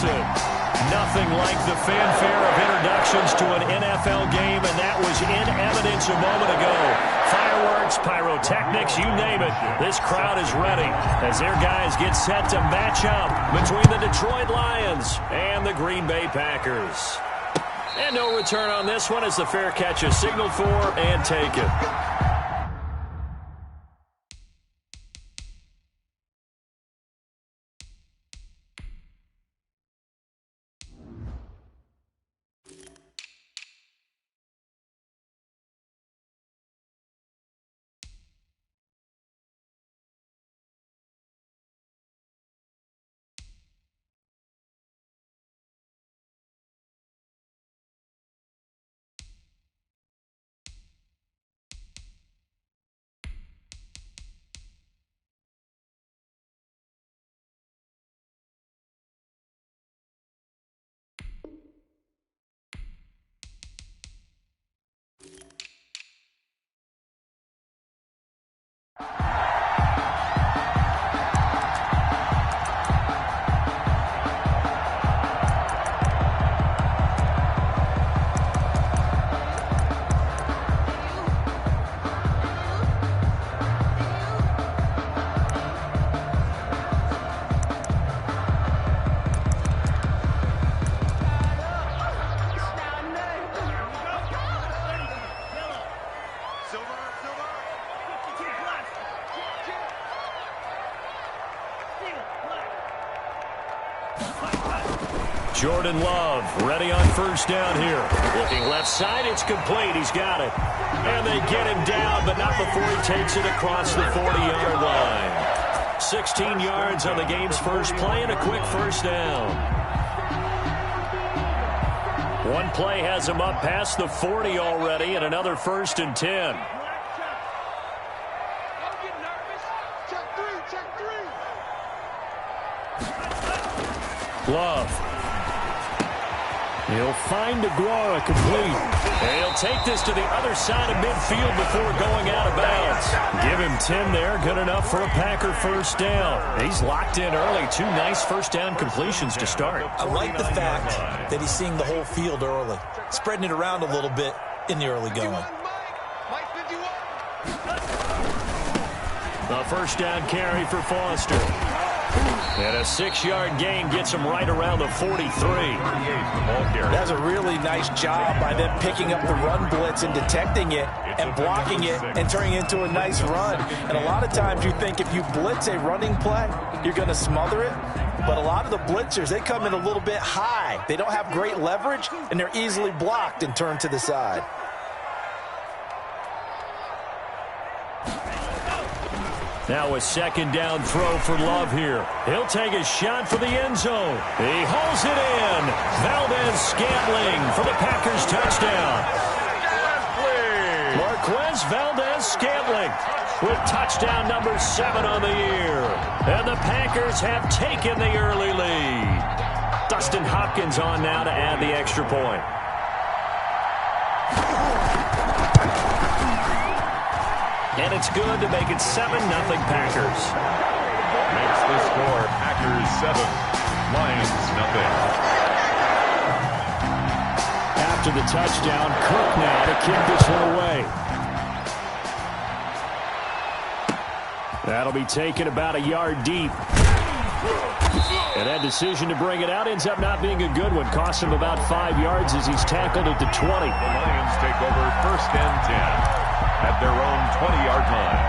Johnson. Nothing like the fanfare of introductions to an NFL game, and that was in evidence a moment ago. Fireworks, pyrotechnics, you name it. This crowd is ready as their guys get set to match up between the Detroit Lions and the Green Bay Packers. And no return on this one as the fair catch is signaled for and taken. Jordan Love ready on first down here. Looking left side, it's complete. He's got it. And they get him down, but not before he takes it across the 40-yard line. 16 yards on the game's first play and a quick first down. One play has him up past the 40 already and another 1st and 10. Love. He'll find DeGuara complete. And he'll take this to the other side of midfield before going out of bounds. Give him 10 there. Good enough for a Packer first down. He's locked in early. 2 nice first down completions to start. I like the fact that he's seeing the whole field early, spreading it around a little bit in the early going. The first down carry for Foster. And a 6-yard gain gets him right around the 43. That's a really nice job by them picking up the run blitz and detecting it and blocking it and turning it into a nice run. And a lot of times you think if you blitz a running play, you're going to smother it. But a lot of the blitzers, they come in a little bit high. They don't have great leverage, and they're easily blocked and turned to the side. Now a second down throw for Love here. He'll take a shot for the end zone. He hauls it in. Valdez-Scantling for the Packers touchdown. Marquez Valdez-Scantling with touchdown number 7 on the year. And the Packers have taken the early lead. Dustin Hopkins on now to add the extra point. And it's good to make it 7-0 Packers. Makes the score Packers 7, Lions nothing. After the touchdown, Cook now to kick this one away. That'll be taken about a yard deep. And that decision to bring it out ends up not being a good one. Costs him about 5 yards as he's tackled at the 20. The Lions take over 1st and 10. At their own 20-yard line.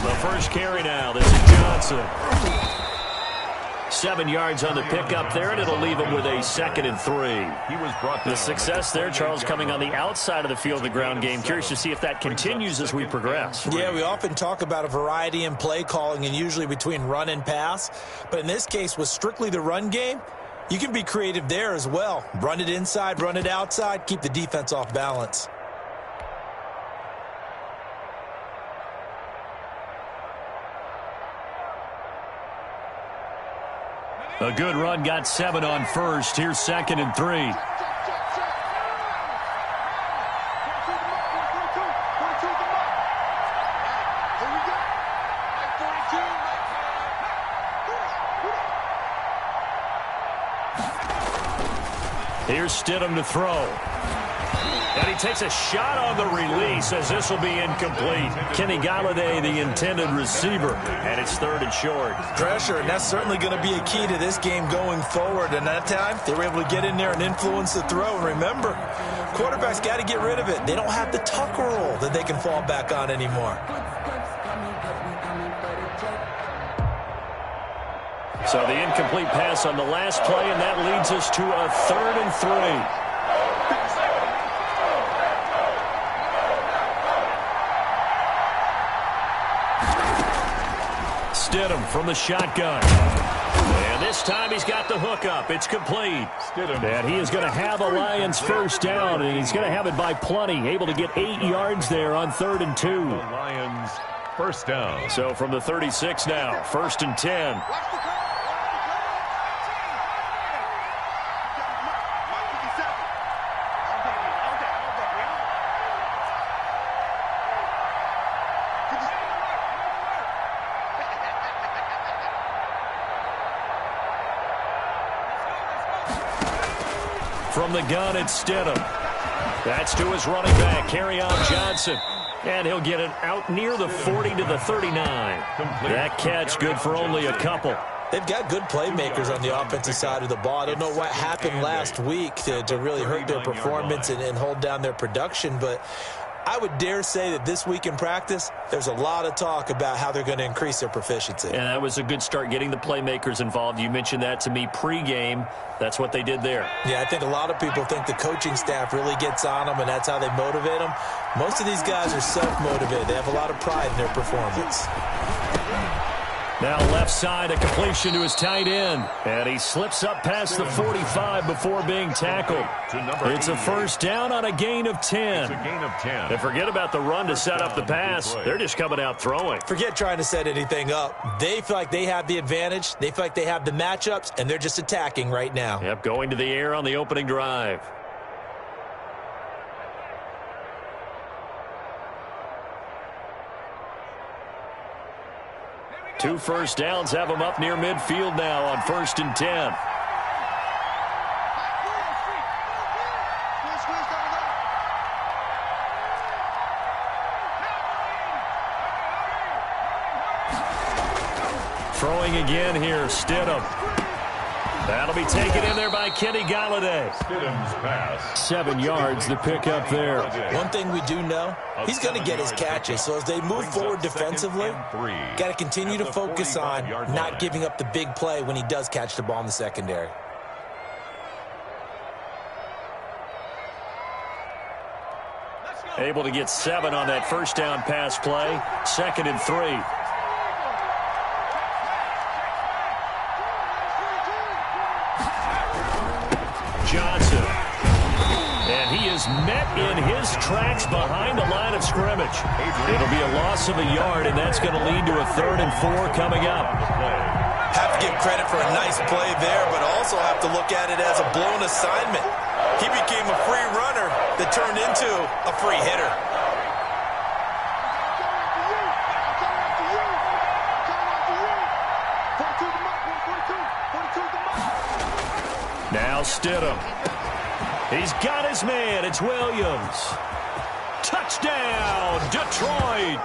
The first carry now. This is Johnson. 7 yards on the pickup there, and it'll leave him with a 2nd and 3. He was brought down. The success there, Charles, coming on the outside of the field, the ground game. Curious to see if that continues as we progress. Yeah, we often talk about a variety in play calling and usually between run and pass. But in this case, with strictly the run game, you can be creative there as well. Run it inside, run it outside, keep the defense off balance. A good run got 7 on first. Here's 2nd and 3. Here's Stidham to throw. And he takes a shot on the release as this will be incomplete. Kenny Galladay, the intended receiver, and it's 3rd and short. Pressure, and that's certainly going to be a key to this game going forward. And that time, they were able to get in there and influence the throw. And remember, quarterbacks got to get rid of it. They don't have the tuck roll that they can fall back on anymore. So the incomplete pass on the last play, and that leads us to a 3rd and 3. Stidham from the shotgun. And this time he's got the hook up. It's complete. And he is going to have a Lions first down, and he's going to have it by plenty. Able to get 8 yards there on 3rd and 2. Lions first down. So from the 36 now, 1st and 10. From the gun, it's Stidham. That's to his running back, Kerryon Johnson. And he'll get it out near the 40 to the 39. That catch good for only a couple. They've got good playmakers on the offensive side of the ball. I don't know what happened last week to really hurt their performance and hold down their production, but I would dare say that this week in practice, there's a lot of talk about how they're going to increase their proficiency. And that was a good start, getting the playmakers involved. You mentioned that to me pregame. That's what they did there. Yeah, I think a lot of people think the coaching staff really gets on them, and that's how they motivate them. Most of these guys are self-motivated. They have a lot of pride in their performance. Now left side, a completion to his tight end. And he slips up past the 45 before being tackled. It's a first down on a gain of 10. It's a gain of 10. And forget about the run to set up the pass. They're just coming out throwing. Forget trying to set anything up. They feel like they have the advantage. They feel like they have the matchups, and they're just attacking right now. Yep, going to the air on the opening drive. Two first downs have them up near midfield now on 1st and 10. Throwing again here, Stidham. That'll be taken in there by Kenny Galladay. Stidham's pass. 7 yards, the pick up there. One thing we do know, he's going to get his catches. So as they move forward defensively, got to continue to focus on not giving up the big play when he does catch the ball in the secondary. Able to get 7 on that first down pass play. 2nd and 3. Johnson. And he is met in his tracks behind the line of scrimmage. It'll be a loss of a yard, and that's going to lead to a 3rd and 4 coming up. Have to give credit for a nice play there, but also have to look at it as a blown assignment. He became a free runner that turned into a free hitter. Now Stidham. He's got his man. It's Williams. Touchdown, Detroit.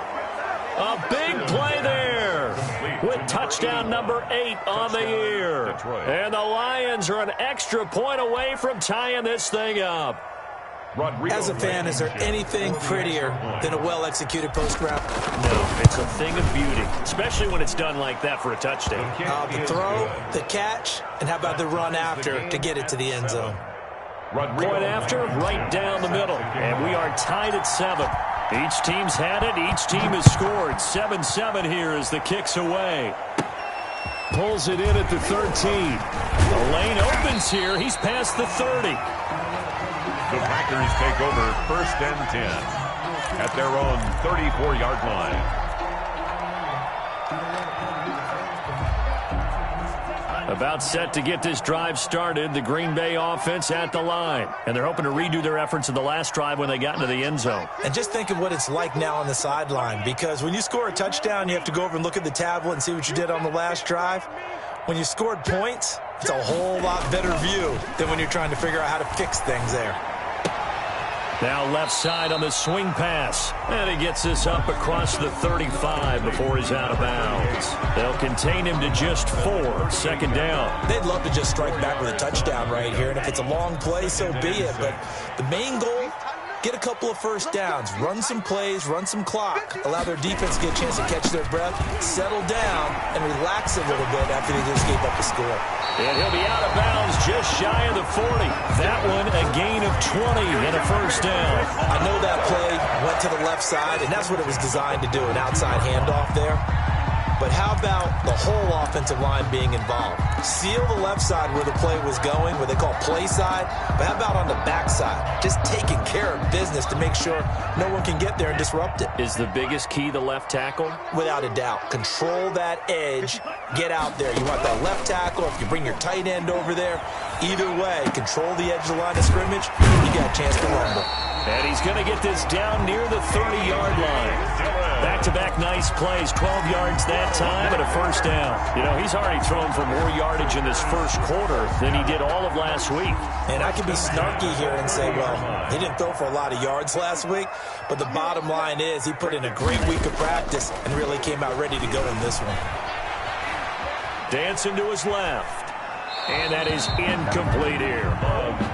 A big play there with touchdown number 8 on the year. And the Lions are an extra point away from tying this thing up. As a fan, is there anything prettier than a well-executed post route? No, it's a thing of beauty, especially when it's done like that for a touchdown. The throw, the catch, and how about the run after to get it to the end zone? Point after, right down the middle. And we are tied at 7. Each team's had it. Each team has scored. 7-7 here as the kick's away. Pulls it in at the 13. The lane opens here. He's past the 30. The Packers take over 1st and 10 at their own 34-yard line. About set to get this drive started, the Green Bay offense at the line. And they're hoping to redo their efforts in the last drive when they got into the end zone. And just think of what it's like now on the sideline, because when you score a touchdown, you have to go over and look at the tablet and see what you did on the last drive. When you scored points, it's a whole lot better view than when you're trying to figure out how to fix things there. Now left side on the swing pass. And he gets this up across the 35 before he's out of bounds. They'll contain him to just 4. Second down. They'd love to just strike back with a touchdown right here. And if it's a long play, so be it. But the main goal, get a couple of first downs. Run some plays, run some clock. Allow their defense to get a chance to catch their breath, settle down, and relax a little bit after they just gave up a score. And he'll be out of bounds just shy of the 40. That one a gain of 20 and a first down. I know that play went to the left side, and that's what it was designed to do, an outside handoff there. But how about the whole offensive line being involved? Seal the left side where the play was going, what they call play side. But how about on the back side? Just taking care of business to make sure no one can get there and disrupt it. Is the biggest key the left tackle? Without a doubt. Control that edge. Get out there. You want that left tackle. If you bring your tight end over there, either way, control the edge of the line of scrimmage, you got a chance to rumble. And he's going to get this down near the 30-yard line. Back-to-back nice plays, 12 yards that time and a first down. You know, he's already thrown for more yardage in this first quarter than he did all of last week. And I can be snarky here and say, well, he didn't throw for a lot of yards last week, but the bottom line is he put in a great week of practice and really came out ready to go in this one. Dancing to his left. And that is incomplete here.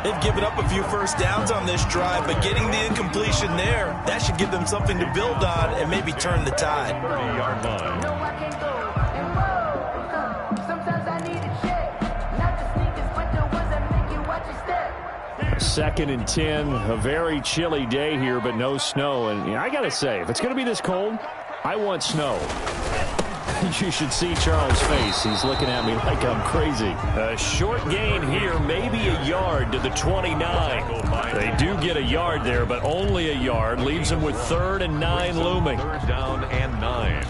They've given up a few first downs on this drive, but getting the incompletion there, that should give them something to build on and maybe turn the tide. 30-yard line. Second and 10, a very chilly day here, but no snow. And I got to say, if it's going to be this cold, I want snow. You should see Charles' face. He's looking at me like I'm crazy. A short gain here, maybe a yard to the 29. They do get a yard there, but only a yard. Leaves them with 3rd and 9 looming. 3rd down and 9.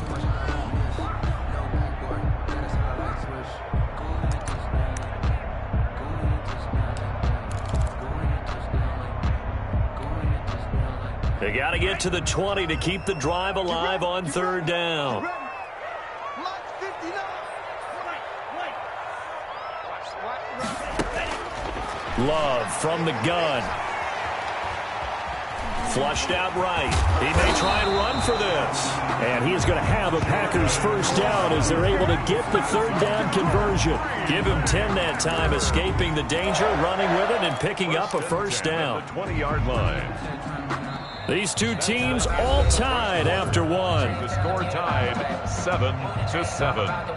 They got to get to the 20 to keep the drive alive on 3rd down. Love from the gun. Flushed out right. He may try and run for this. And he is going to have a Packers first down as they're able to get the 3rd down conversion. Give him 10 that time, escaping the danger, running with it, and picking up a first down. 20-yard line. These two teams all tied after one. The score tied 7-7.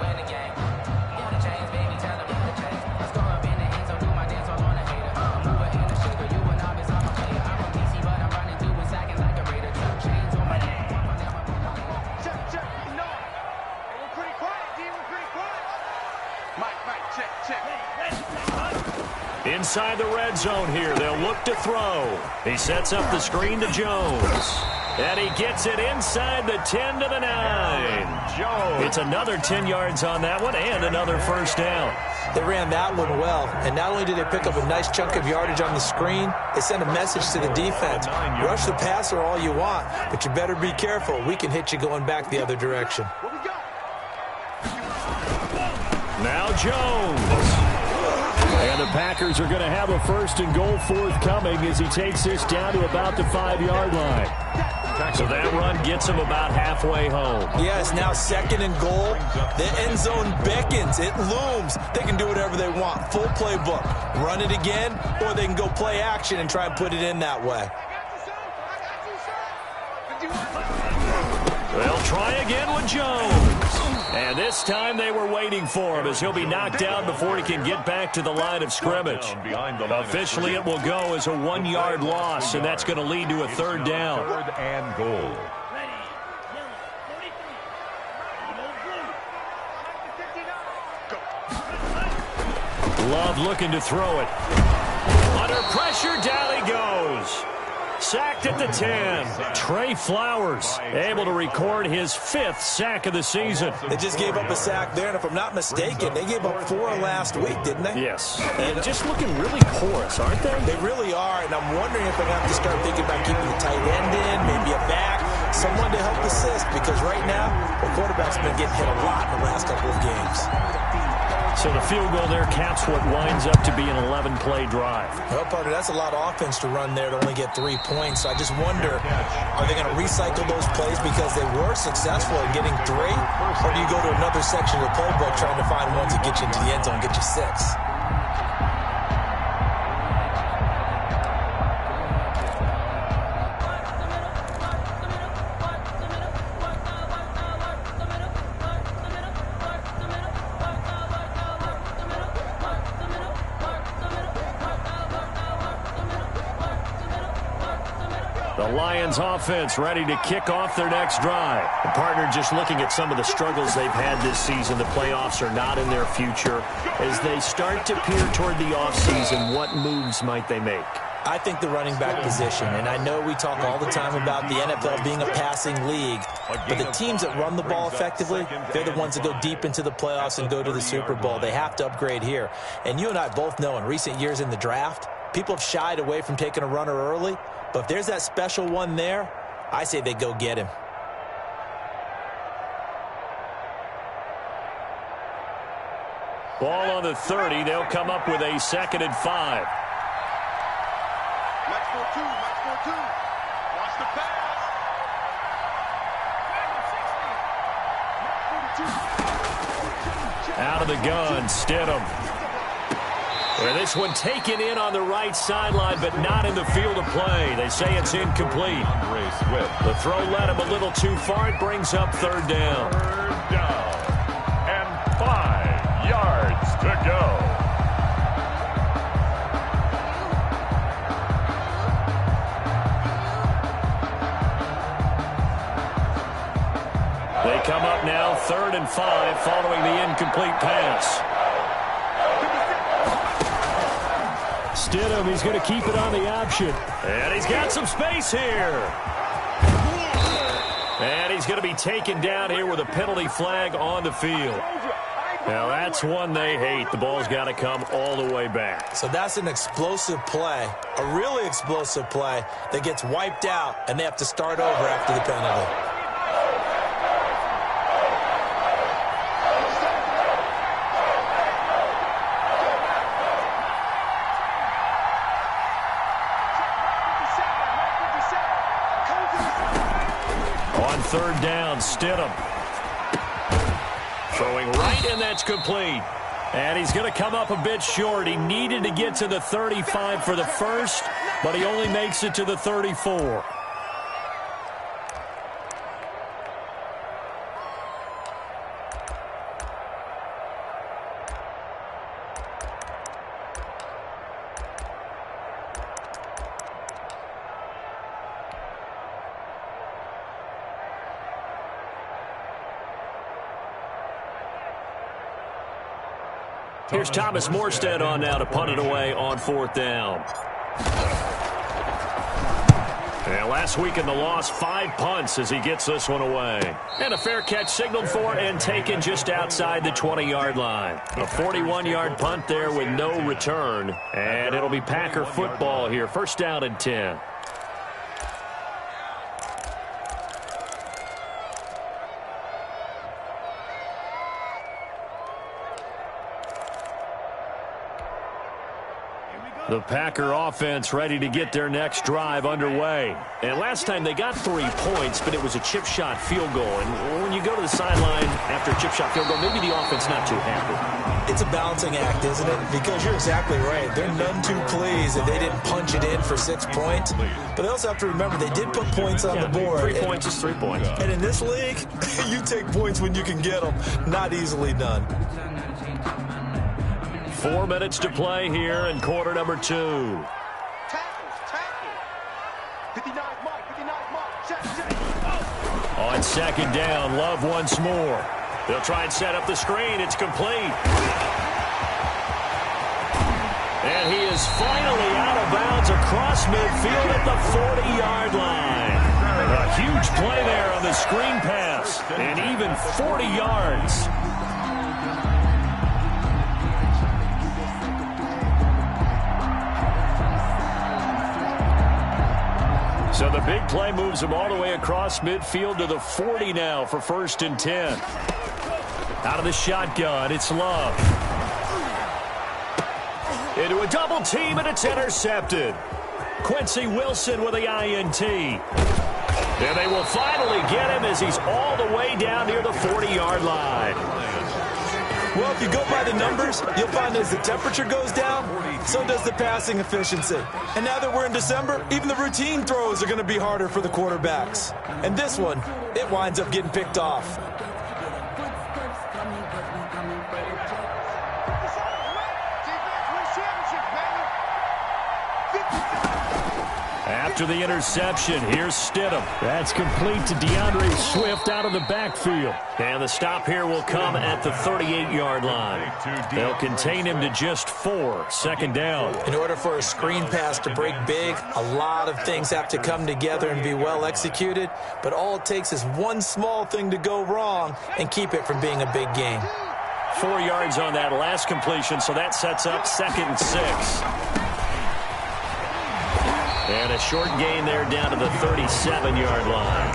Inside the red zone here, they'll look to throw. He sets up the screen to Jones. And he gets it inside the 10 to the 9. Jones. It's another 10 yards on that one and another first down. They ran that one well, and not only did they pick up a nice chunk of yardage on the screen, they sent a message to the defense. Rush the passer all you want, but you better be careful. We can hit you going back the other direction. Now Jones. And the Packers are going to have a 1st and goal forthcoming as he takes this down to about the 5-yard line. So that run gets him about halfway home. Yeah, it's now 2nd and goal. The end zone beckons. It looms. They can do whatever they want. Full playbook. Run it again, or they can go play action and try and put it in that way. They'll try again with Jones. And this time they were waiting for him as he'll be knocked down before he can get back to the line of scrimmage. Officially, it will go as a 1-yard loss, and that's going to lead to a 3rd down. 3rd and goal. Love looking to throw it. Under pressure, down he goes. sacked at the 10. Trey Flowers able to record his 5th sack of the season. They just gave up a sack there, and if I'm not mistaken, they gave up 4 last week, didn't they? Yes. And just looking really porous, aren't they? They really are, and I'm wondering if they're going to have to start thinking about keeping the tight end in, maybe a back, someone to help assist, because right now, the quarterback's been getting hit a lot in the last couple of games. So the field goal there caps what winds up to be an 11-play drive. Well, partner, that's a lot of offense to run there to only get 3 points. So I just wonder, are they going to recycle those plays because they were successful in getting 3? Or do you go to another section of the playbook trying to find ones that get you into the end zone and get you 6? The Lions offense ready to kick off their next drive. The partner just looking at some of the struggles they've had this season. The playoffs are not in their future. As they start to peer toward the offseason, what moves might they make? I think the running back position, and I know we talk all the time about the NFL being a passing league, but the teams that run the ball effectively, they're the ones that go deep into the playoffs and go to the Super Bowl. They have to upgrade here. And you and I both know in recent years in the draft, people have shied away from taking a runner early. But if there's that special one there, I say they go get him. Ball on the 30. They'll come up with a 2nd and 5. Max 4-2, Max 4-2. Watch the pass. Out of the gun, Stidham. Well, this one taken in on the right sideline, but not in the field of play. They say it's incomplete. The throw led him a little too far. It brings up 3rd down. 3rd down and 5 yards to go. They come up now 3rd and 5 following the incomplete pass. Stidham, he's going to keep it on the option. And he's got some space here. And he's going to be taken down here with a penalty flag on the field. Now, that's one they hate. The ball's got to come all the way back. So that's an explosive play, a really explosive play that gets wiped out, and they have to start over after the penalty. On 3rd down, Stidham. Throwing right, and that's complete. And he's going to come up a bit short. He needed to get to the 35 for the first, but he only makes it to the 34. Here's Thomas Morstead on now to punt it away on 4th down. And last week in the loss, 5 punts as he gets this one away. And a fair catch signaled for and taken just outside the 20-yard line. A 41-yard punt there with no return. And it'll be Packer football here. 1st down and 10. The Packer offense ready to get their next drive underway. And last time they got 3 points, but it was a chip shot field goal. And when you go to the sideline after a chip shot field goal, maybe the offense not too happy. It's a balancing act, isn't it? Because you're exactly right. They're none too pleased that they didn't punch it in for 6 points. But they also have to remember they did put points on the board. 3 points is 3 points. And in this league, you take points when you can get them. Not easily done. 4 minutes to play here in quarter number 2. Tackle. 59 mark, 59 mark. Check. On 2nd down, Love once more. They'll try and set up the screen. It's complete. And he is finally out of bounds across midfield at the 40-yard line. A huge play there on the screen pass, and even 40 yards. So the big play moves him all the way across midfield to the 40 now for 1st and 10. Out of the shotgun, it's Love. Into a double team, and it's intercepted. Quincy Wilson with the INT. And they will finally get him as he's all the way down near the 40-yard line. Well, if you go by the numbers, you'll find as the temperature goes down, so does the passing efficiency. And now that we're in December, even the routine throws are going to be harder for the quarterbacks. And this one, it winds up getting picked off. After the interception, here's Stidham. That's complete to DeAndre Swift out of the backfield. And the stop here will come at the 38-yard line. They'll contain him to just 4, 2nd down. In order for a screen pass to break big, a lot of things have to come together and be well executed. But all it takes is one small thing to go wrong and keep it from being a big gain. 4 yards on that last completion, so that sets up 2nd and 6. And a short gain there down to the 37-yard line.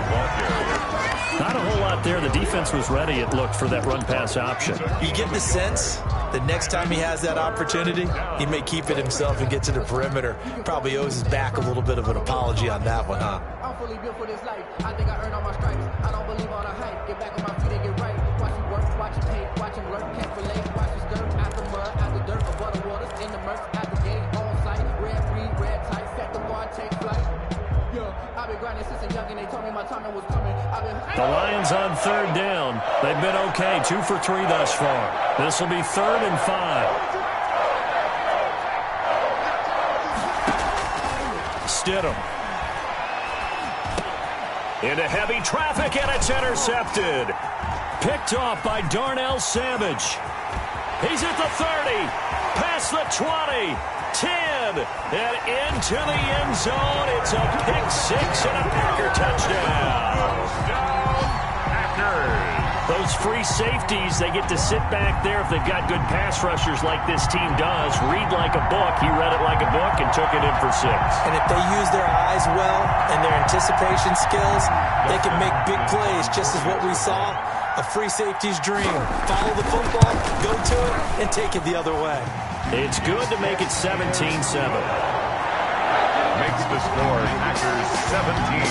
Not a whole lot there. The defense was ready, it looked, for that run-pass option. You get the sense that next time he has that opportunity, he may keep it himself and get to the perimeter. Probably owes his back a little bit of an apology on that one, huh? I'm fully built for this life. I think I earned all my stripes. I don't believe all the hype. Get back on my feet and get right. Watch him work, watch him hate, watch him lurk, can't relate. Watch his dirt out the mud, out the dirt, above the waters, in the murk, out the gate, on sight. Red, green, red, tight, set the bar, take flight. Yeah, I've been grinding since a young and they told me my time was coming. The Lions on 3rd down. They've been okay, 2 for 3 thus far. This will be 3rd and 5. Stidham. Into heavy traffic, and it's intercepted. Picked off by Darnell Savage. He's at the 30, past the 20, 10, and into the end zone. It's a pick 6 and a Packer touchdown. Those free safeties, they get to sit back there if they've got good pass rushers like this team does. Read like a book. He read it like a book and took it in for 6. And if they use their eyes well and their anticipation skills, they can make big plays, just as what we saw. A free safety's dream. Follow the football, go to it, and take it the other way. It's good to make it 17-7. Makes the score Packers 17,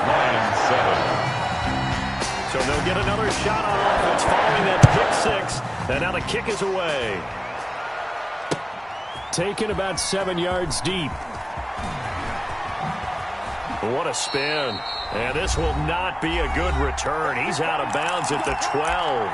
Lions 7. So they'll get another shot on offense following that pick 6. And now the kick is away. Taken about 7 yards deep. What a spin. And this will not be a good return. He's out of bounds at the 12.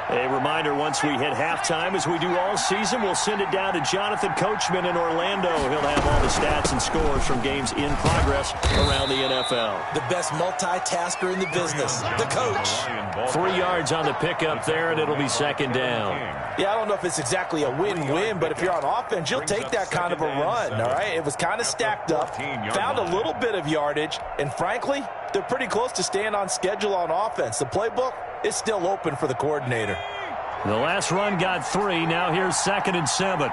A reminder, once we hit halftime, as we do all season, we'll send it down to Jonathan Coachman in Orlando. He'll have all the stats and scores from games in progress around the NFL. The best multitasker in the business, the coach. 3 yards on the pickup there, and it'll be 2nd down. Yeah, I don't know if it's exactly a win-win, but if you're on offense, you'll take that kind of a run, all right? It was kind of stacked up, found a little bit of yardage, and frankly, they're pretty close to staying on schedule on offense. The playbook is still open for the coordinator. The last run got 3. Now here's 2nd and 7.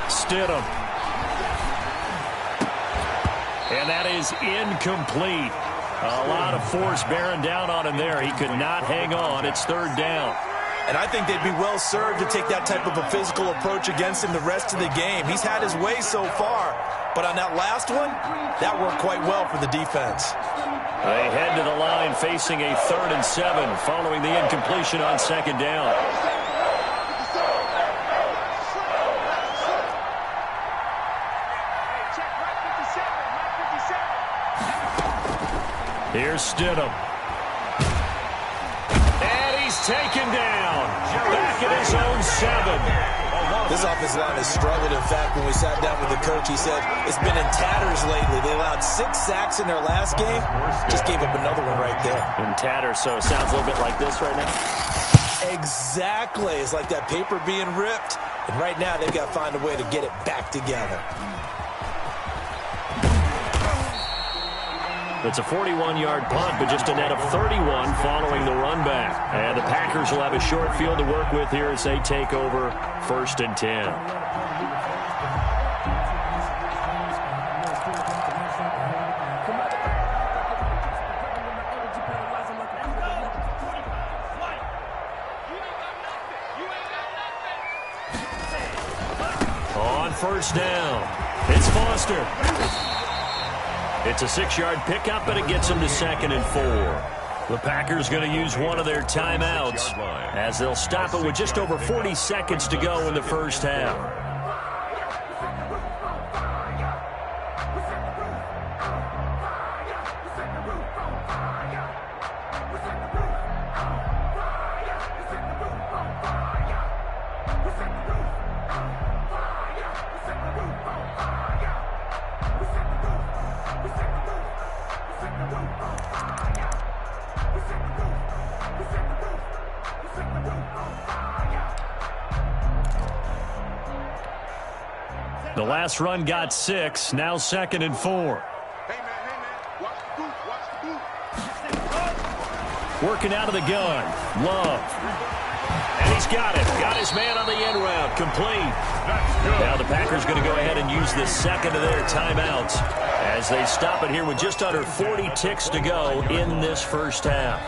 Stidham. And that is incomplete. A lot of force bearing down on him there. He could not hang on. It's 3rd down. And I think they'd be well served to take that type of a physical approach against him the rest of the game. He's had his way so far. But on that last one, that worked quite well for the defense. They head to the line facing a 3rd and 7 following the incompletion on 2nd down. Here's Stidham. And he's taken down. Back Second and zone 7. This offensive line has struggled. In fact, when we sat down with the coach, he said it's been in tatters lately. They allowed 6 sacks in their last game. Just gave up another one right there. In tatters, so it sounds a little bit like this right now. Exactly. It's like that paper being ripped. And right now, they've got to find a way to get it back together. It's a 41-yard punt, but just a net of 31 following the run back. And the Packers will have a short field to work with here as they take over 1st and 10. On 1st down, it's Foster. It's a 6-yard pickup, and it gets them to 2nd and 4. The Packers going to use one of their timeouts as they'll stop it with just over 40 seconds to go in the first half. The last run got 6, now 2nd and 4. Hey, man, watch the boot, watch the boot. Working out of the gun, Love. And he's got it. Got his man on the end route, complete. Now the Packers going to go ahead and use the second of their timeouts as they stop it here with just under 40 ticks to go in this first half.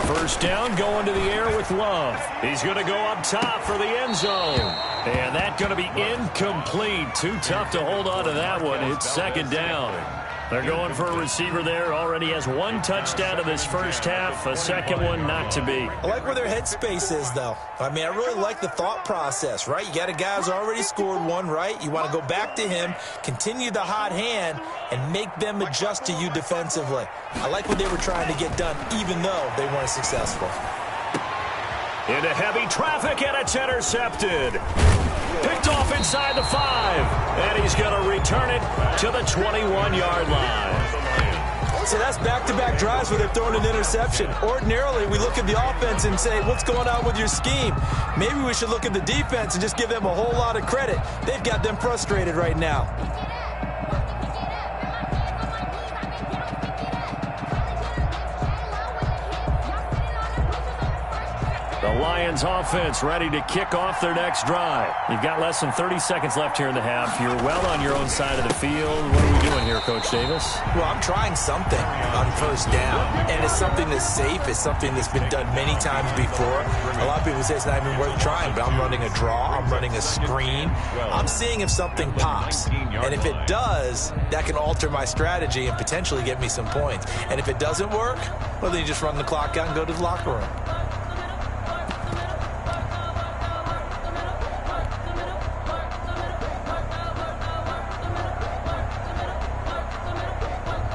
First down, going to the air with Love. He's going to go up top for the end zone. And that's going to be incomplete. Too tough to hold on to that one. It's 2nd down. They're going for a receiver there. Already has 1 touchdown in this first half. A second one not to be. I like where their headspace is, though. I mean, I really like the thought process, right? You got a guy who's already scored one, right? You want to go back to him, continue the hot hand, and make them adjust to you defensively. I like what they were trying to get done, even though they weren't successful. Into heavy traffic, and it's intercepted. Picked off inside the 5. And he's going to return it to the 21-yard line. So that's back-to-back drives where they've thrown an interception. Ordinarily, we look at the offense and say, what's going on with your scheme? Maybe we should look at the defense and just give them a whole lot of credit. They've got them frustrated right now. The Lions offense ready to kick off their next drive. You've got less than 30 seconds left here in the half. You're well on your own side of the field. What are we doing here, Coach Davis? Well, I'm trying something on first down, and it's something that's safe. It's something that's been done many times before. A lot of people say it's not even worth trying, but I'm running a draw. I'm running a screen. I'm seeing if something pops, and if it does, that can alter my strategy and potentially get me some points. And if it doesn't work, well, then you just run the clock out and go to the locker room.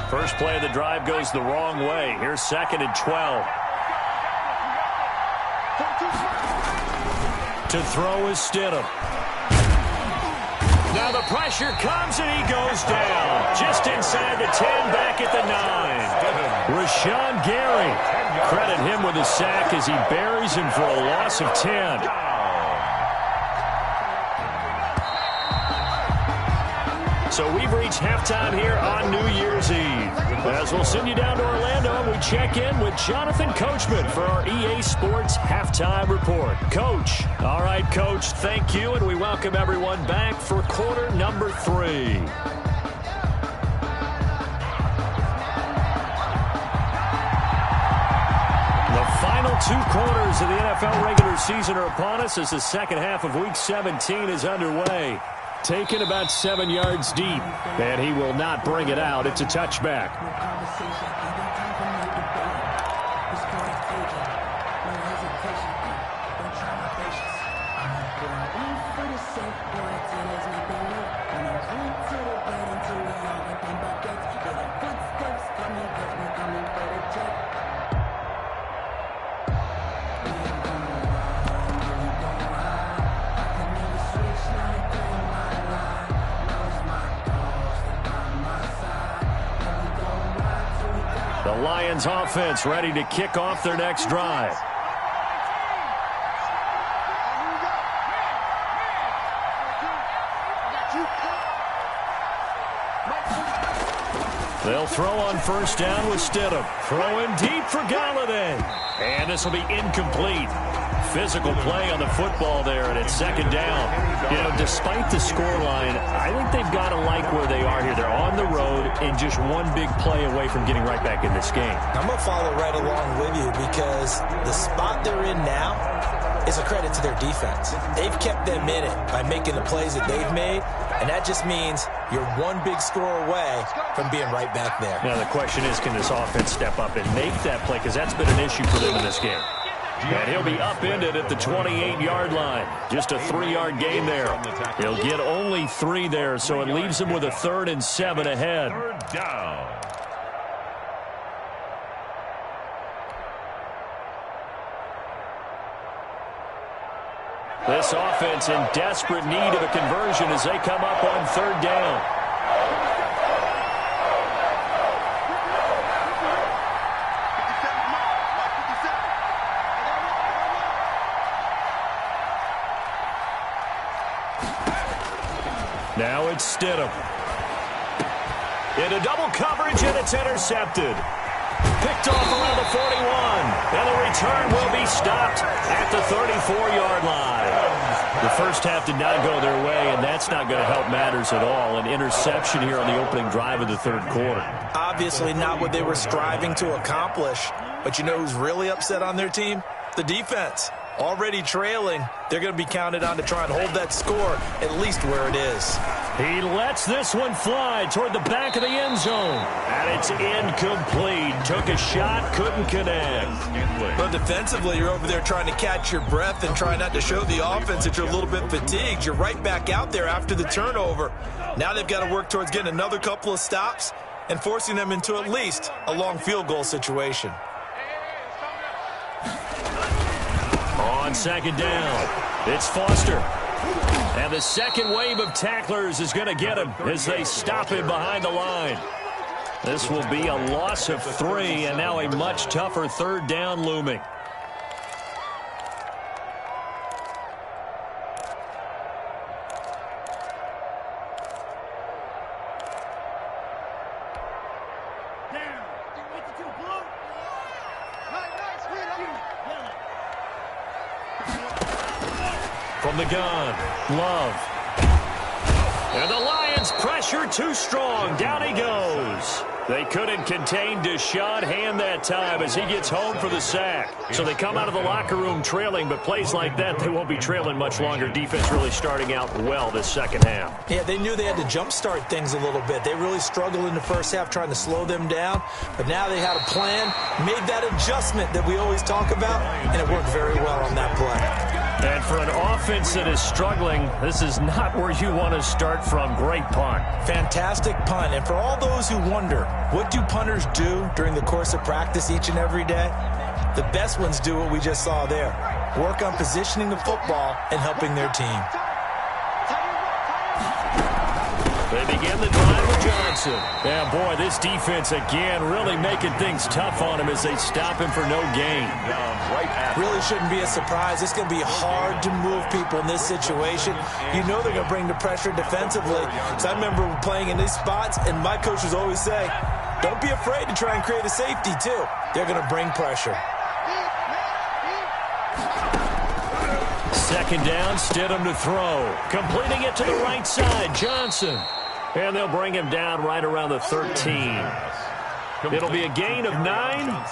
First play of the drive goes the wrong way. Here's 2nd and 12. To throw is Stidham. Now the pressure comes and he goes down. Just inside the 10, back at the 9. Rashawn Gary. Credit him with a sack as he buries him for a loss of 10. So we've reached halftime here on New Year's Eve. As we'll send you down to Orlando, and we check in with Jonathan Coachman for our EA Sports Halftime Report. Coach. All right, Coach, thank you, and we welcome everyone back for quarter number 3. The final 2 quarters of the NFL regular season are upon us as the second half of Week 17 is underway. Taken about 7 yards deep, and he will not bring it out. It's a touchback. Lions offense ready to kick off their next drive. They'll throw on first down with Stidham. Throwing deep for Galladay. And this will be incomplete. Physical play on the football there, and it's second down. You know, despite the scoreline, I think they've got to like where they are here. They're on the road and just one big play away from getting right back in this game. I'm going to follow right along with you because the spot they're in now is a credit to their defense. They've kept them in it by making the plays that they've made, and that just means you're one big score away from being right back there. Now the question is, can this offense step up and make that play? Because that's been an issue for them in this game. And he'll be upended at the 28-yard line. Just a 3-yard gain there. He'll get only 3 there, so it leaves him with a 3rd and 7 ahead. Third down. This offense in desperate need of a conversion as they come up on 3rd down. Now it's Stidham. Into double coverage, and it's intercepted. Picked off around the 41. And the return will be stopped at the 34-yard line. The first half did not go their way, and that's not going to help matters at all. An interception here on the opening drive of the 3rd quarter. Obviously not what they were striving to accomplish. But you know who's really upset on their team? The defense. Already trailing, they're going to be counted on to try and hold that score at least where it is. He lets this one fly toward the back of the end zone. And it's incomplete. Took a shot, couldn't connect. But defensively, you're over there trying to catch your breath and try not to show the offense that you're a little bit fatigued. You're right back out there after the turnover. Now they've got to work towards getting another couple of stops and forcing them into at least a long field goal situation. On 2nd down, it's Foster. And the second wave of tacklers is going to get him as they stop him behind the line. This will be a loss of 3, and now a much tougher 3rd down looming. From the gun, Love. And the Lions pressure too strong. Down he goes. They couldn't contain Deshaun Hand that time as he gets home for the sack. So they come out of the locker room trailing, but plays like that, they won't be trailing much longer. Defense really starting out well this second half. Yeah, they knew they had to jumpstart things a little bit. They really struggled in the first half trying to slow them down, but now they had a plan, made that adjustment that we always talk about, and it worked very well on that play. And for an offense that is struggling, this is not where you want to start from. Great punt. Fantastic punt. And for all those who wonder, what do punters do during the course of practice each and every day? The best ones do what we just saw there. Work on positioning the football and helping their team. They begin the drive with Johnson. Yeah, boy, this defense again really making things tough on him as they stop him for no gain. Really shouldn't be a surprise. It's going to be hard to move people in this situation. You know they're going to bring the pressure defensively. So I remember playing in these spots, and my coaches always say, don't be afraid to try and create a safety, too. They're going to bring pressure. Second down, Stidham to throw. Completing it to the right side, Johnson. And they'll bring him down right around the 13. It'll be a gain of 9,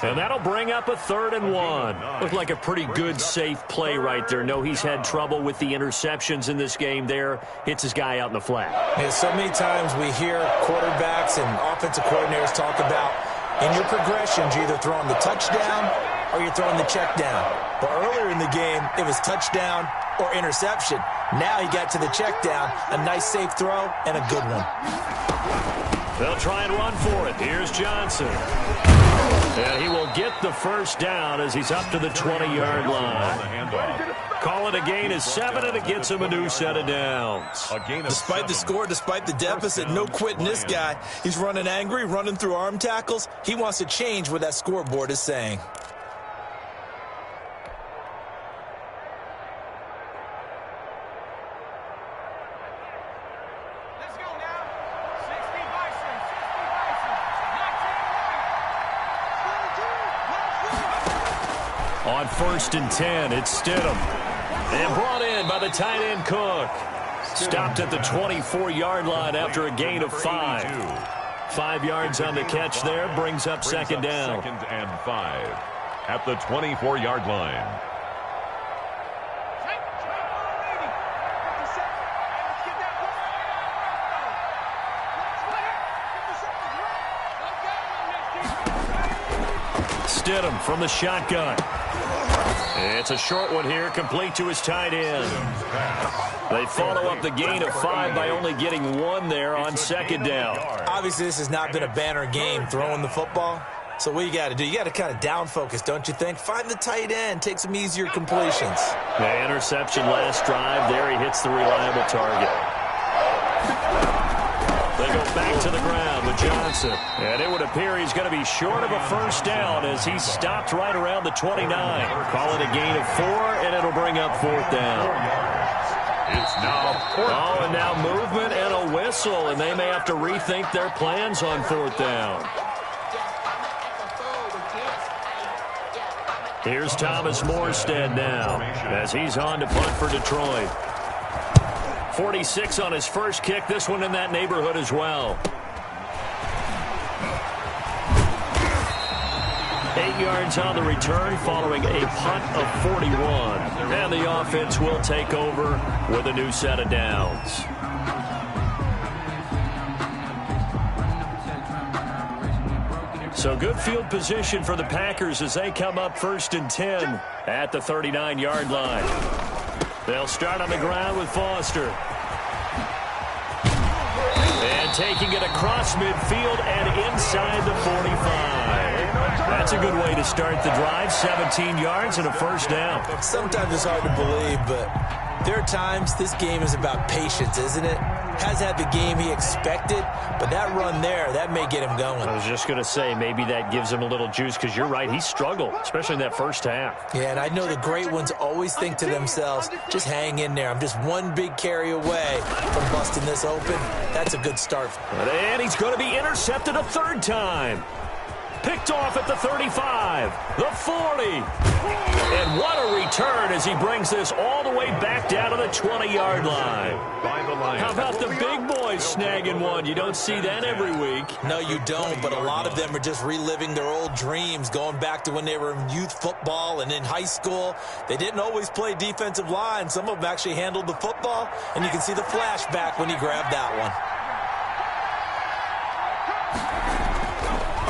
and that'll bring up a 3rd and 1. Looked like a pretty good, safe play right there. No, he's had trouble with the interceptions in this game there. Hits his guy out in the flat. Yeah, so many times we hear quarterbacks and offensive coordinators talk about in your progressions, you're either throwing the touchdown or you're throwing the check down. But earlier in the game, it was touchdown or interception. Now he got to the check down, a nice safe throw, and a good one. They'll try and run for it. Here's Johnson. And he will get the first down as he's up to the 20-yard line. Call it a gain of 7, and it gets him a new set of downs. Despite the score, despite the deficit, no quitting this guy. He's running angry, running through arm tackles. He wants to change what that scoreboard is saying. On 1st and 10, it's Stidham. And brought in by the tight end Cook. Stopped at the 24-yard line after a gain of 5. 5 yards on the catch there, brings up second down. 2nd and 5 at the 24-yard line. Stidham from the shotgun. It's a short one here, complete to his tight end. They follow up the gain of 5 by only getting 1 there on second down. Obviously, this has not been a banner game throwing the football. So what you got to do, you got to kind of down focus, don't you think? Find the tight end, take some easier completions. The interception last drive. There he hits the reliable target. They go back to the ground with Johnson. And it would appear he's going to be short of a first down as he stopped right around the 29. Call it a gain of 4, and it'll bring up 4th down. It's now 4th. Oh, and now movement and a whistle, and they may have to rethink their plans on 4th down. Here's Thomas Morstead now as he's on to punt for Detroit. 46 on his first kick. This one in that neighborhood as well. 8 yards on the return following a punt of 41. And the offense will take over with a new set of downs. So good field position for the Packers as they come up 1st and 10 at the 39-yard line. They'll start on the ground with Foster. And taking it across midfield and inside the 45. That's a good way to start the drive. 17 yards and a first down. Sometimes it's hard to believe, but there are times this game is about patience, isn't it? Has had the game he expected, but that run there, that may get him going. I was just going to say, maybe that gives him a little juice, because you're right, he struggled, especially in that first half. Yeah, and I know the great ones always think to themselves, just hang in there. I'm just one big carry away from busting this open. That's a good start. And he's going to be intercepted a 3rd time. Picked off at the 35, the 40. And what a return as he brings this all the way back down to the 20-yard line. How about the big boys snagging one? You don't see that every week. No, you don't, but a lot of them are just reliving their old dreams, going back to when they were in youth football and in high school. They didn't always play defensive line. Some of them actually handled the football, and you can see the flashback when he grabbed that one.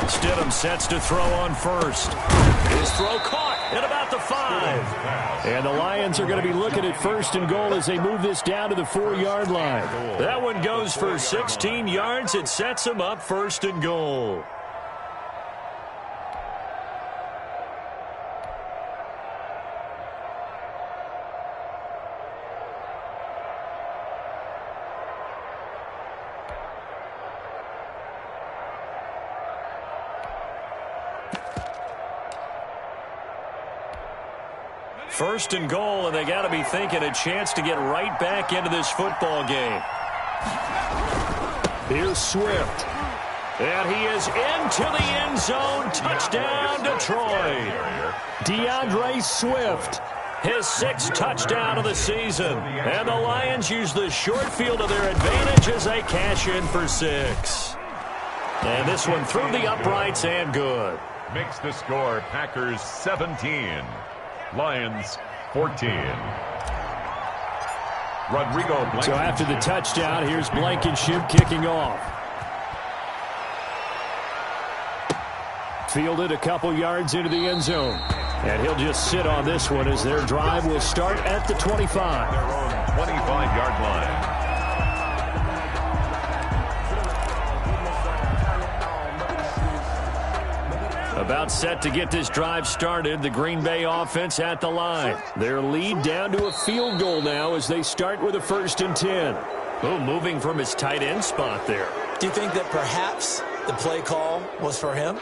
Stidham sets to throw on first. His throw caught at about the 5. And the Lions are going to be looking at 1st and goal as they move this down to the 4-yard line. That one goes for 16 yards. It sets them up 1st and goal. First and goal, and they got to be thinking a chance to get right back into this football game. Here's Swift. And he is into the end zone. Touchdown, Detroit. DeAndre Swift, his 6th touchdown of the season. And the Lions use the short field to their advantage as they cash in for 6. And this one through the uprights and good. Makes the score Packers 17. Lions 14. Rodrigo Blankenship. So after the touchdown, here's Blankenship kicking off. Fielded a couple yards into the end zone. And he'll just sit on this one as their drive will start at the 25. Their own 25-yard line. About set to get this drive started. The Green Bay offense at the line. Their lead down to a field goal now as they start with a 1st and 10. Oh, moving from his tight end spot there. Do you think that perhaps the play call was for him?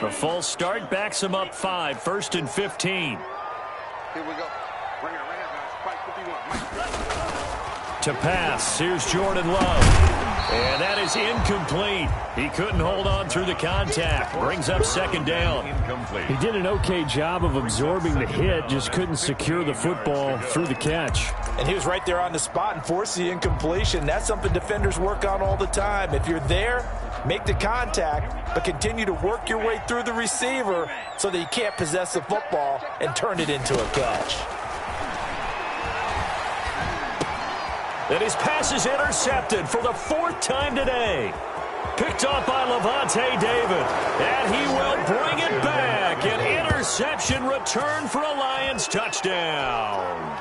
A false start backs him up 5, 1st and 15. Here we go. Bring it around now. Spike 51. To pass, here's Jordan Love. And that is incomplete. He couldn't hold on through the contact. Brings up 2nd down. Incomplete. He did an okay job of absorbing the hit, just couldn't secure the football through the catch. And he was right there on the spot and forced the incompletion. That's something defenders work on all the time. If you're there, make the contact, but continue to work your way through the receiver so that you can't possess the football and turn it into a catch. And his pass is intercepted for the 4th time today. Picked off by Levante David. And he will bring it back. An interception return for a Lions touchdown.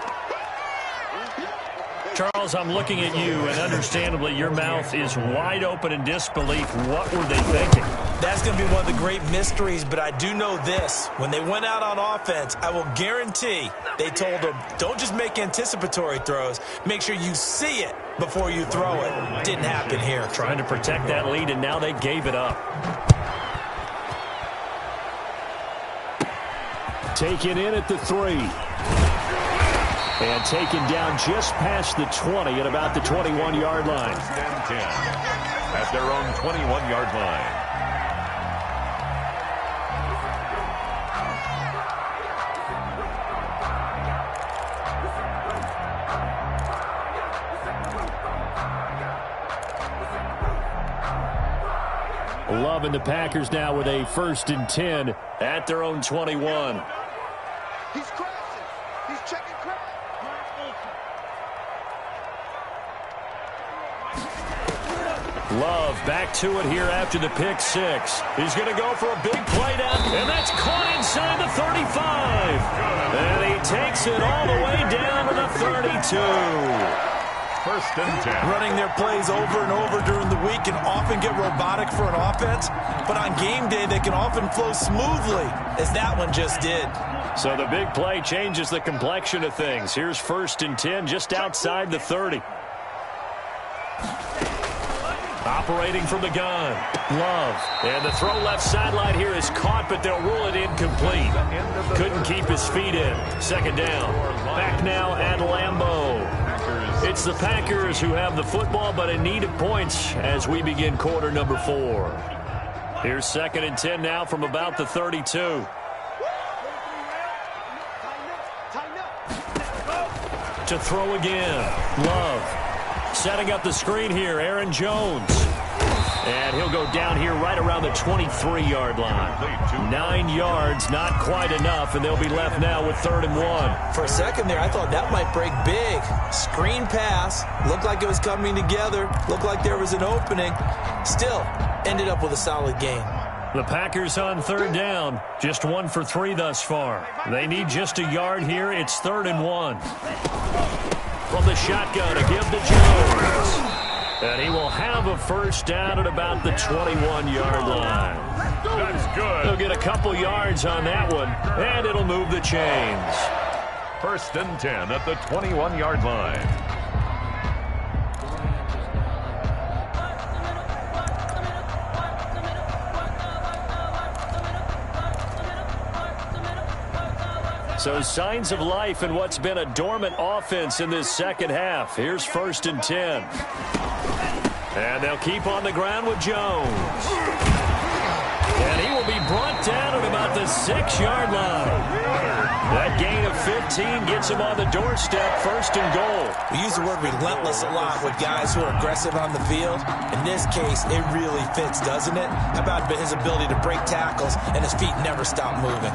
Charles, I'm looking at you, and understandably your mouth is wide open in disbelief. What were they thinking? That's going to be one of the great mysteries, but I do know this. When they went out on offense, I will guarantee they told them, don't just make anticipatory throws. Make sure you see it before you throw it. Didn't happen here. Trying to protect that lead, and now they gave it up. Taken in at the 3. And taken down just past the 20 at about the 21-yard line. 1st and 10 at their own 21-yard line. Love and the Packers now with a 1st and 10 at their own 21. He's crashing. He's checking crash. Love back to it here after the pick 6. He's going to go for a big play down, and that's caught inside the 35. And he takes it all the way down to the 32. 1st and 10. Running their plays over and over during the week can often get robotic for an offense, but on game day they can often flow smoothly, as that one just did. So the big play changes the complexion of things. Here's 1st and 10 just outside the 30. Operating from the gun. Love. And the throw left sideline here is caught, but they'll rule it incomplete. Couldn't keep his feet in. 2nd down. Back now at Lambeau. It's the Packers who have the football, but in need of points as we begin quarter number 4. Here's 2nd and 10 now from about the 32. To throw again. Love. Setting up the screen here, Aaron Jones. And he'll go down here right around the 23-yard line. 9 yards, not quite enough, and they'll be left now with 3rd and 1. For a second there, I thought that might break big. Screen pass. Looked like it was coming together. Looked like there was an opening. Still, ended up with a solid gain. The Packers on 3rd down. Just 1 for 3 thus far. They need just a yard here. It's 3rd and 1. From the shotgun to give to Jones. And he will have a 1st down at about the 21-yard line. That's good. He'll get a couple yards on that one, and it'll move the chains. 1st and 10 at the 21-yard line. So signs of life in what's been a dormant offense in this 2nd half. Here's 1st and 10. And they'll keep on the ground with Jones. And he will be brought down at about the 6-yard line. That gain of 15 gets him on the doorstep, 1st and goal. We use the word relentless a lot with guys who are aggressive on the field. In this case, it really fits, doesn't it? How about his ability to break tackles and his feet never stop moving?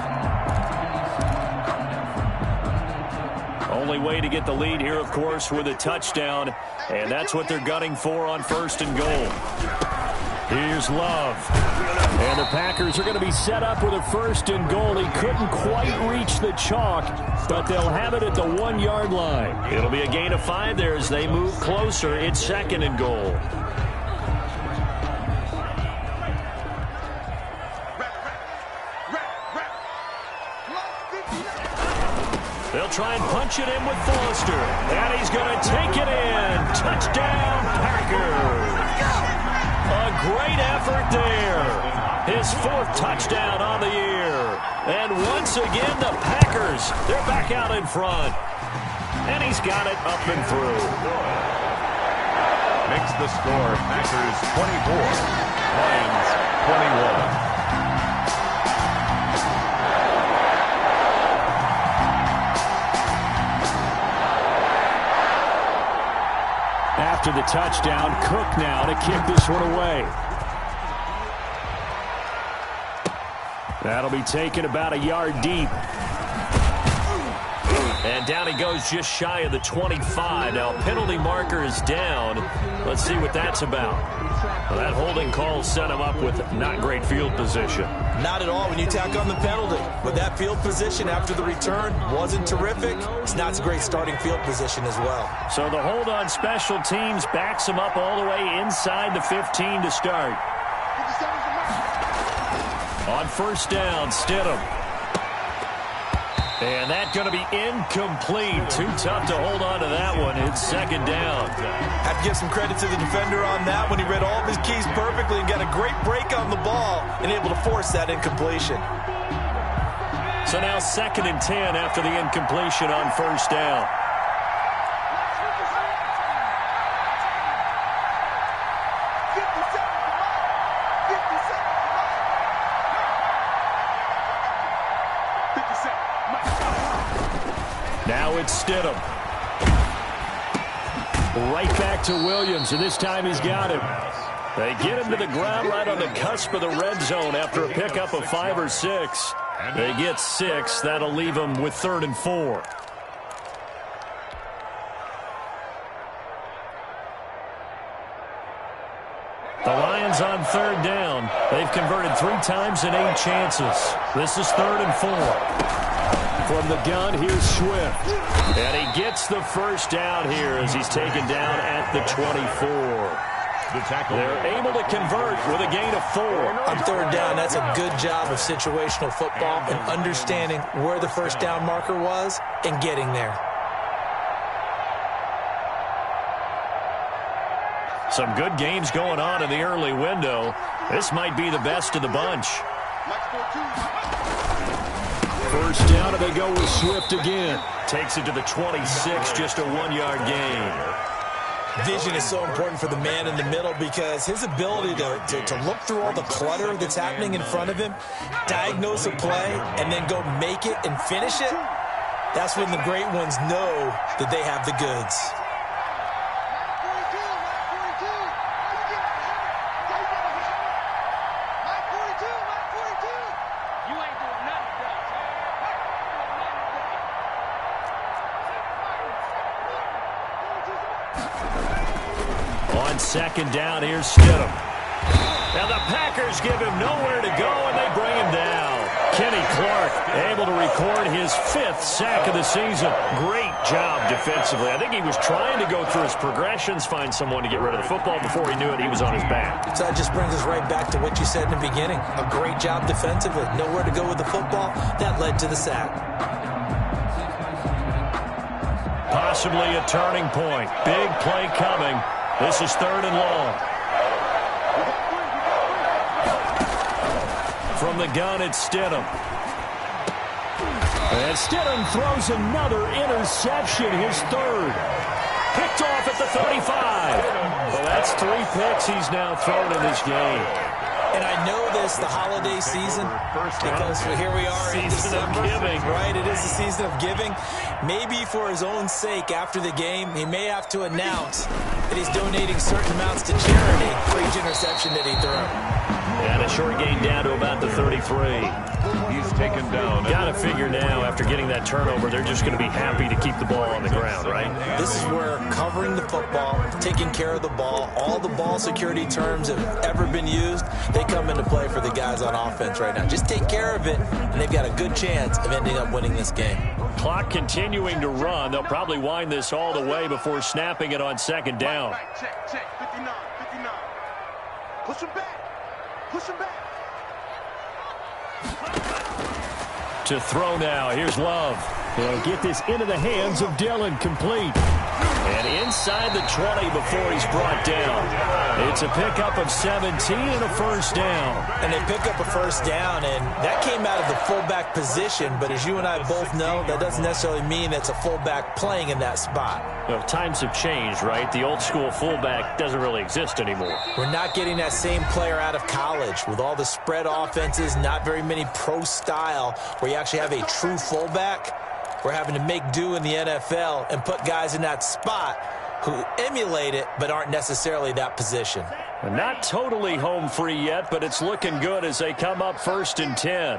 Only way to get the lead here, of course, with a touchdown, and that's what they're gunning for on 1st and goal. Here's Love. And the Packers are going to be set up with a 1st and goal. He couldn't quite reach the chalk, but they'll have it at the 1-yard line. It'll be a gain of 5 there as they move closer. It's 2nd and goal. try and punch it in with Foster. And he's going to take it in. Touchdown, Packers. A great effort there. His 4th touchdown on the year. And once again, the Packers, they're back out in front. And he's got it up and through. Makes the score Packers 24, Lions 21. After the touchdown, Cook now to kick this one away. That'll be taken about a yard deep. And down he goes just shy of the 25. Now, penalty marker is down. Let's see what that's about. Well, that holding call set him up with not great field position. Not at all when you tack on the penalty. But that field position after the return wasn't terrific. It's not a great starting field position as well. So the hold on special teams backs him up all the way inside the 15 to start. On first down, Stidham. And that's going to be incomplete. Too tough to hold on to that one. It's second down. Have to give some credit to the defender on that when he read all of his keys perfectly and got a great break on the ball and able to force that incompletion. So now 2nd and 10 after the incompletion on first down. Now it's Stidham. Right back to Williams, and this time he's got him. They get him to the ground right on the cusp of the red zone after a pickup of 5 or 6. They get 6. That'll leave them with 3rd and 4. The Lions on 3rd down. They've converted 3 times in 8 chances. This is 3rd and 4. From the gun, here's Swift. And he gets the first down here as he's taken down at the 24. They're able to convert with a gain of 4. On 3rd down, that's a good job of situational football and understanding where the first down marker was and getting there. Some good games going on in the early window. This might be the best of the bunch. First down, and they go with Swift again. Takes it to the 26, just a 1-yard gain. Vision is so important for the man in the middle because his ability to look through all the clutter that's happening in front of him, diagnose a play, and then go make it and finish it, that's when the great ones know that they have the goods. On 2nd down, here's Stidham. Now the Packers give him nowhere to go, and they bring him down. Kenny Clark able to record his 5th sack of the season. Great job defensively. I think he was trying to go through his progressions, find someone to get rid of the football. Before he knew it, he was on his back. So that just brings us right back to what you said in the beginning. A great job defensively. Nowhere to go with the football. That led to the sack. Possibly a turning point. Big play coming. This is 3rd and long. From the gun, it's Stidham. And Stidham throws another interception, his 3rd. Picked off at the 35. Well, that's 3 picks he's now thrown in this game. And I know this, the holiday season, because here we are in December, right? It is the season of giving. Maybe for his own sake, after the game, he may have to announce that he's donating certain amounts to charity for each interception that he threw. And a short gain down to about the 33. He's taken down. Got to figure now, after getting that turnover, they're just going to be happy to keep the ball on the ground, right? This is where covering the football, taking care of the ball, all the ball security terms have ever been used, they come into play for the guys on offense right now. Just take care of it, and they've got a good chance of ending up winning this game. Clock continuing to run. They'll probably wind this all the way before snapping it on 2nd down. Check, 59. Push him back. Push him back. To throw now. Here's Love. He'll get this into the hands of Dillon, complete. And inside the 20 before he's brought down. It's a pickup of 17 and a first down. And they pick up a first down, and that came out of the fullback position. But as you and I both know, that doesn't necessarily mean that's a fullback playing in that spot. Well, times have changed, right? The old school fullback doesn't really exist anymore. We're not getting that same player out of college with all the spread offenses, not very many pro style where you actually have a true fullback. We're having to make do in the NFL and put guys in that spot who emulate it but aren't necessarily that position. And not totally home free yet, but it's looking good as they come up 1st and 10.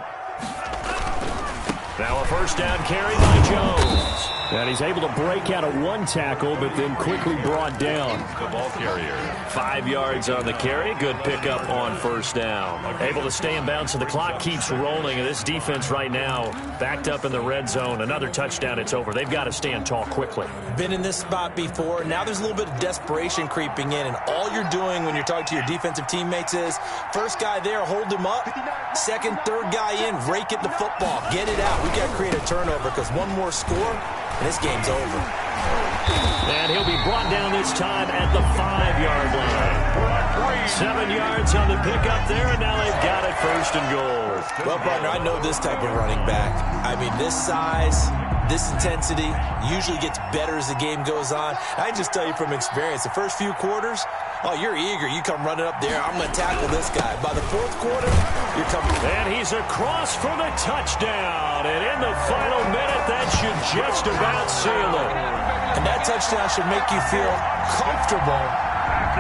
Now a first down carry by Jones. And he's able to break out of one tackle, but then quickly brought down. The ball carrier. 5 yards on the carry. Good pickup on first down. Able to stay in bounds, so the clock keeps rolling. And this defense right now backed up in the red zone. Another touchdown, it's over. They've got to stand tall quickly. Been in this spot before. Now there's a little bit of desperation creeping in. And all you're doing when you're talking to your defensive teammates is, first guy there, hold him up. Second, third guy in, rake at the football. Get it out. We got to create a turnover because one more score, and this game's over. And he'll be brought down this time at the 5-yard line. 7 yards on the pickup there, and now they've got it 1st and goal. Well, partner, I know this type of running back. I mean, this size, this intensity usually gets better as the game goes on. I can just tell you from experience, the first few quarters, oh, you're eager. You come running up there. I'm going to tackle this guy. By the 4th quarter, you're coming. And he's across for the touchdown. And in the final minute, that should just about seal it. And that touchdown should make you feel comfortable.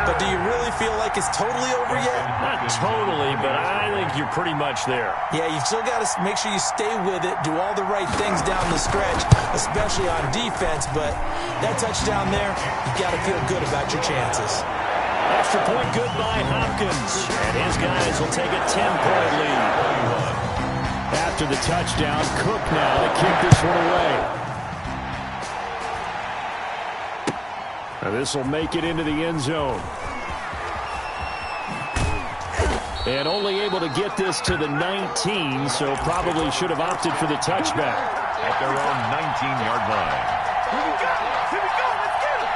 But do you really feel like it's totally over yet? Not totally, but I think you're pretty much there. Yeah, you've still got to make sure you stay with it, do all the right things down the stretch, especially on defense. But that touchdown there, you've got to feel good about your chances. Extra point good by Hopkins. And his guys will take a 10-point lead. After the touchdown, Cook now to kick this one away. And this will make it into the end zone. And only able to get this to the 19, so probably should have opted for the touchback. At their own 19-yard line. Here we go. Here we go. Let's get it.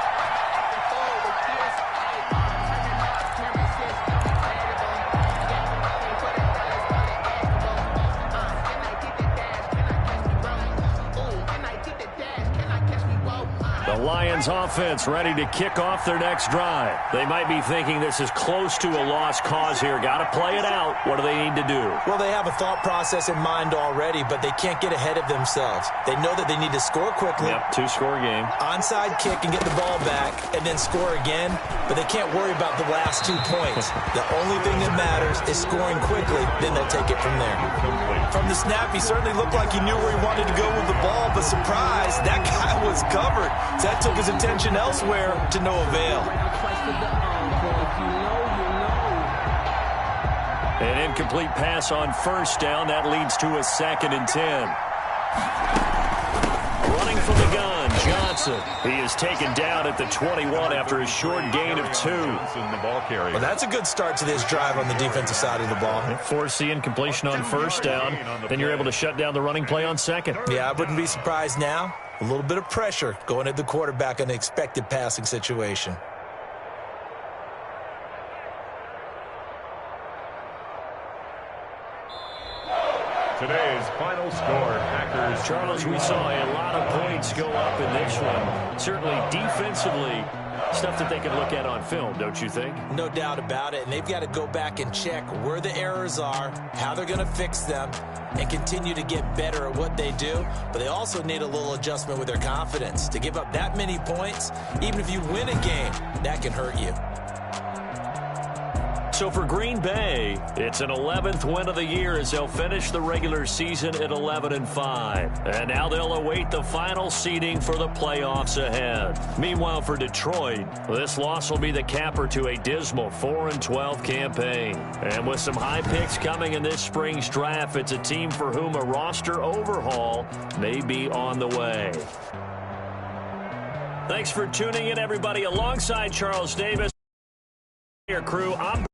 The Lions offense ready to kick off their next drive. They might be thinking this is close to a lost cause here. Got to play it out. What do they need to do? Well, they have a thought process in mind already, but they can't get ahead of themselves. They know that they need to score quickly. Yep, 2-score game. Onside kick and get the ball back and then score again, but they can't worry about the last 2 points. The only thing that matters is scoring quickly, then they'll take it from there. From the snap, he certainly looked like he knew where he wanted to go with the ball, but surprise, that guy was covered. So that took his attention elsewhere to no avail. An incomplete pass on first down. That leads to a 2nd and 10. Running from the gun, Johnson. He is taken down at the 21 after a short gain of 2. The ball carrier. Well, that's a good start to this drive on the defensive side of the ball. Force the incompletion on first down. Then you're able to shut down the running play on 2nd. Yeah, I wouldn't be surprised now. A little bit of pressure going at the quarterback in an expected passing situation. Today's final score, Packers. Charles, we saw a lot of points go up in this one. Certainly defensively, stuff that they can look at on film, don't you think? No doubt about it. And they've got to go back and check where the errors are, how they're going to fix them, and continue to get better at what they do. But they also need a little adjustment with their confidence. To give up that many points, even if you win a game, that can hurt you. So for Green Bay, it's an 11th win of the year as they'll finish the regular season at 11-5. And now they'll await the final seeding for the playoffs ahead. Meanwhile, for Detroit, this loss will be the capper to a dismal 4-12 campaign. And with some high picks coming in this spring's draft, it's a team for whom a roster overhaul may be on the way. Thanks for tuning in, everybody. Alongside Charles Davis, crew, I'm